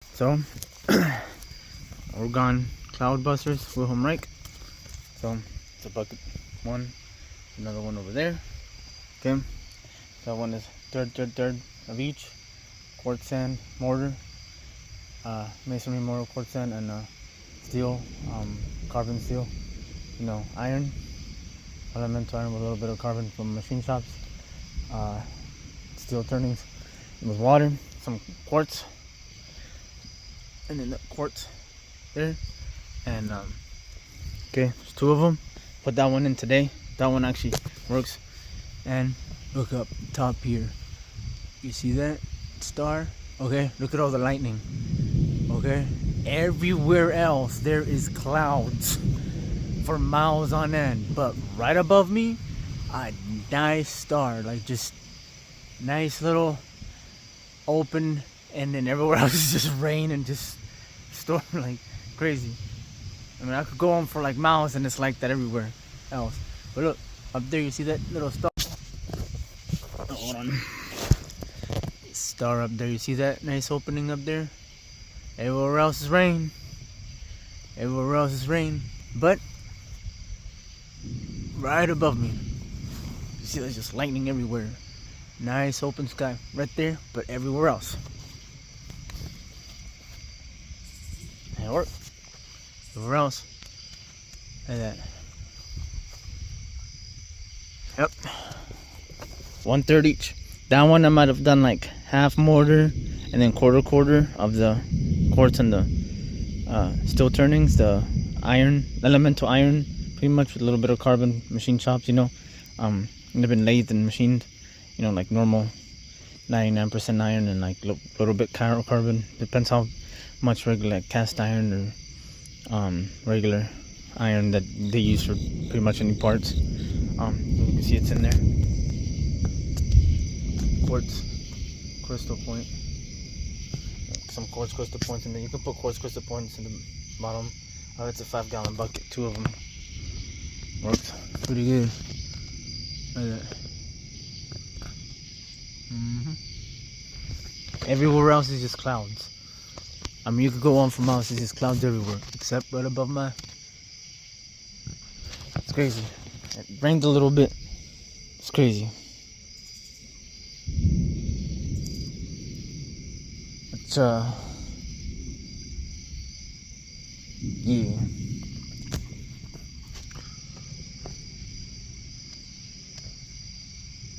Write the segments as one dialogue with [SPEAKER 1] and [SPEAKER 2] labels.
[SPEAKER 1] So, Orgone Cloud Busters, wihelm reich. So, it's a bucket one, another one over there. Okay, that one is third of each. Quartz sand, mortar, masonry mortar, quartz sand, and steel, carbon steel. Iron, elemental iron with a little bit of carbon from machine shops. Steel turnings with water, some quartz, and then the quartz there. And okay, there's two of them. Put that one in today. That one actually works. And look up top here. You see that star? Okay, look at all the lightning. Okay, everywhere else there is clouds for miles on end, but right above me, a nice star, like just nice little open, and then everywhere else is just rain and just storm like crazy. I mean, I could go on for like miles and it's like that everywhere else. But look, up there you see that little star? Oh, hold on. Star up there, you see that nice opening up there? Everywhere else is rain. Everywhere else is rain. But right above me, you see there's just lightning everywhere. Nice open sky right there, but everywhere else. And it worked. Everywhere else. Like that. Yep. 1/3 each. That one I might have done like half mortar and then quarter of the quartz and the steel turnings, the iron, elemental iron, pretty much with a little bit of carbon, machine chops, they've been lathed and machined, like normal 99% iron and like a little bit carbon. Depends how much regular, like cast iron or regular iron that they use for pretty much any parts. You can see it's in there. Quartz crystal point, some quartz crystal points, and then you can put quartz crystal points in the bottom. It's a 5-gallon bucket, 2 of them. Worked pretty good. Like that. Everywhere else is just clouds. I mean, you could go on for miles, it's just clouds everywhere, except right above my. It's crazy. It rained a little bit. It's crazy. It's yeah.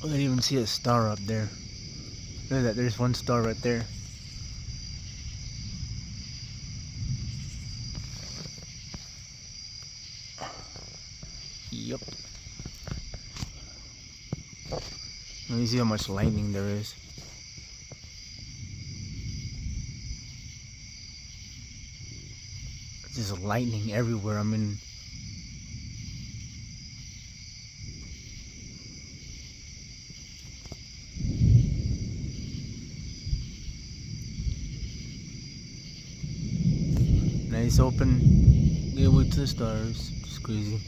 [SPEAKER 1] I didn't even see a star up there. Look at that, there's one star right there. Yup. Let me see how much lightning there is. There's lightning everywhere. I mean, nice open gateway to the stars. Just crazy.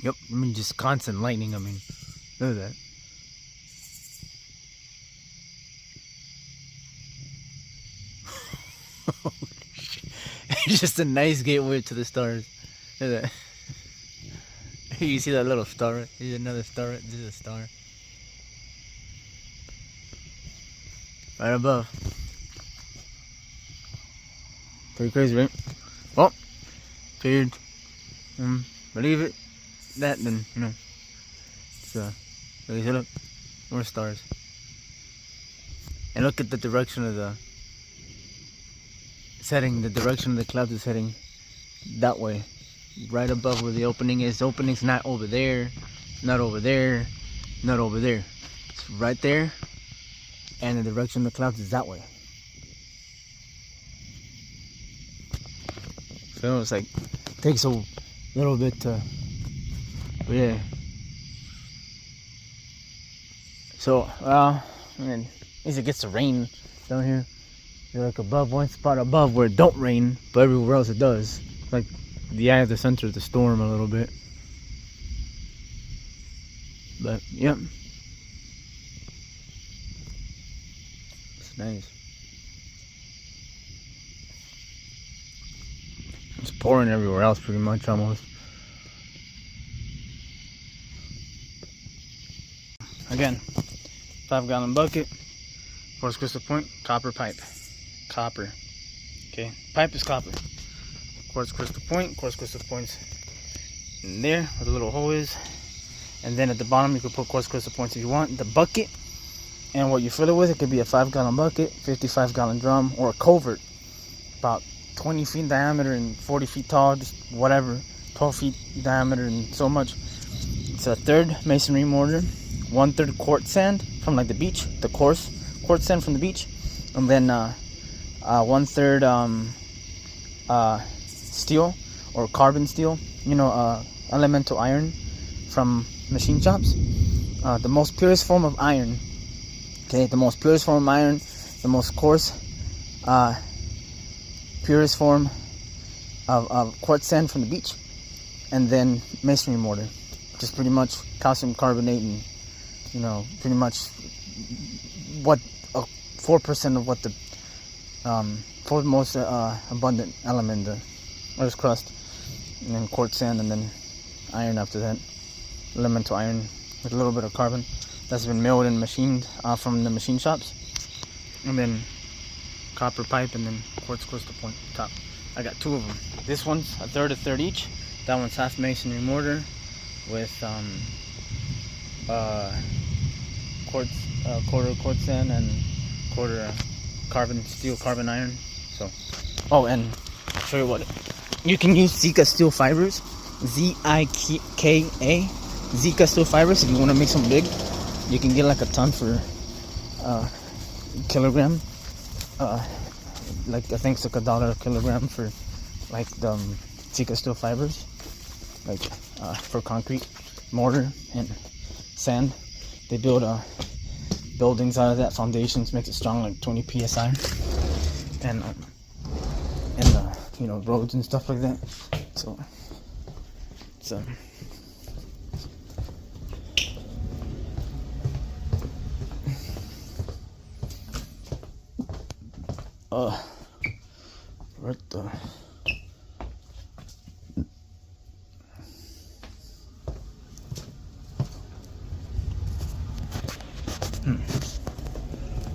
[SPEAKER 1] Yep, I mean just constant lightning. I mean, look at that. Just a nice gateway to the stars. Look at that. You see that little star? Right? There's another star. This is a star. Right above. Pretty crazy, right? Well, figured, believe it, that then, so, look, more stars. And look at the direction of the setting, the direction of the clouds is heading that way. Right above where the opening is. The opening's not over there, not over there, not over there. It's right there, and the direction of the clouds is that way. So it's like, takes a little bit to, but yeah, So, I mean, at least it gets to rain down here. You're like above one spot above where it don't rain, but everywhere else it does. Like the eye of the center of the storm a little bit. But yep, it's nice. It's pouring everywhere else pretty much almost. Again, 5-gallon bucket, quartz crystal point, copper pipe. Copper. Okay, pipe is copper. Quartz crystal points in there where the little hole is. And then at the bottom you can put quartz crystal points if you want. The bucket and what you fill it with, it could be a 5-gallon bucket, 55-gallon drum, or a culvert about 20 feet in diameter and 40 feet tall, just whatever, 12 feet diameter and so much. It's a third masonry mortar, 1/3 quartz sand from like the beach, the coarse quartz sand from the beach, and then 1/3 steel or carbon steel, elemental iron from machine shops. The most purest form of iron. Okay, the most purest form of iron, the most coarse, purest form of quartz sand from the beach, and then masonry mortar, just pretty much calcium carbonate, and pretty much what 4% of what the fourth most abundant element in the earth's crust, and then quartz sand, and then iron after that, elemental iron with a little bit of carbon that's been milled and machined from the machine shops, and then copper pipe, and then quartz crystal point top. I got 2 of them. This one's a third each. That one's half masonry mortar with quarter quartz sand and quarter carbon iron. So, and I'll show you what you can use. Zika steel fibers, Zika, Zika steel fibers. If you want to make some big, you can get like a ton for kilogram. Like I think it's like $1 a kilogram for like the Zika steel fibers, like for concrete, mortar, and sand. They build buildings out of that, foundations, makes it strong, like 20 psi, and roads and stuff like that. So it's what the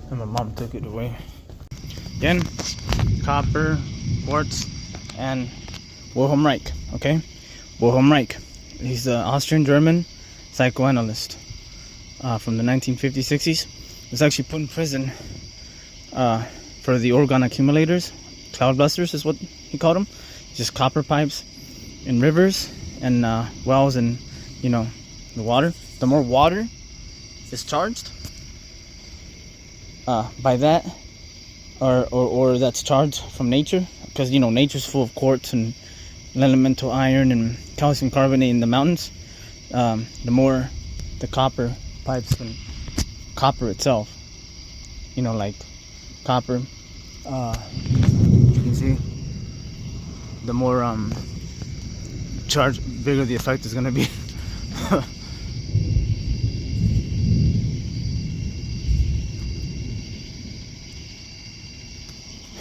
[SPEAKER 1] and my mom took it away. Again, copper, quartz, and Wilhelm Reich. Okay, Wilhelm Reich. He's an Austrian-German psychoanalyst from the 1950s, 60s. He was actually put in prison for the Orgone accumulators, cloudbusters is what he called them. Just copper pipes in rivers and wells and the water. The more water is charged by that, or that's charged from nature, because nature's full of quartz and elemental iron and calcium carbonate in the mountains. The more the copper pipes and copper itself, like copper, you can see the more bigger the effect is going to be.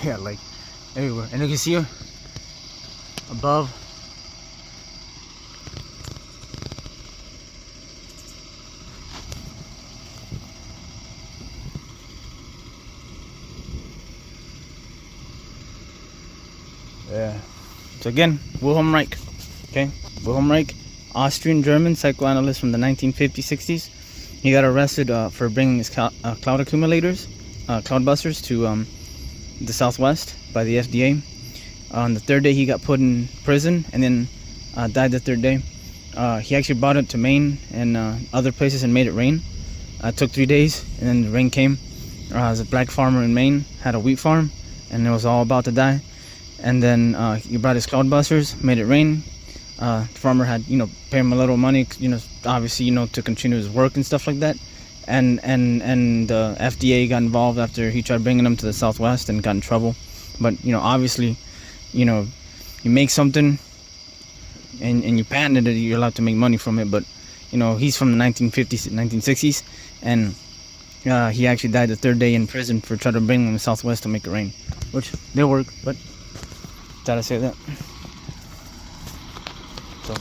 [SPEAKER 1] Yeah, like everywhere. And you can see above yeah. So again, Wilhelm Reich. Okay, Wilhelm Reich, Austrian-German psychoanalyst from the 1950s, 60s. He got arrested for bringing his cloud accumulators, cloudbusters, to the Southwest by the FDA. On the 3rd day he got put in prison, and then died the 3rd day. He actually brought it to Maine and other places and made it rain. It took 3 days, and then the rain came. As a black farmer in Maine, had a wheat farm, and it was all about to die. And then he brought his cloudbusters, made it rain. The farmer had, paid him a little money, obviously, to continue his work and stuff like that. and the FDA got involved after he tried bringing them to the Southwest and got in trouble. But you know, obviously, you know, you make something and you patent it, you're allowed to make money from it. But you know, he's from the 1950s, 1960s, and he actually died the third day in prison for trying to bring them to the Southwest to make it rain, which they work. But gotta say that. So.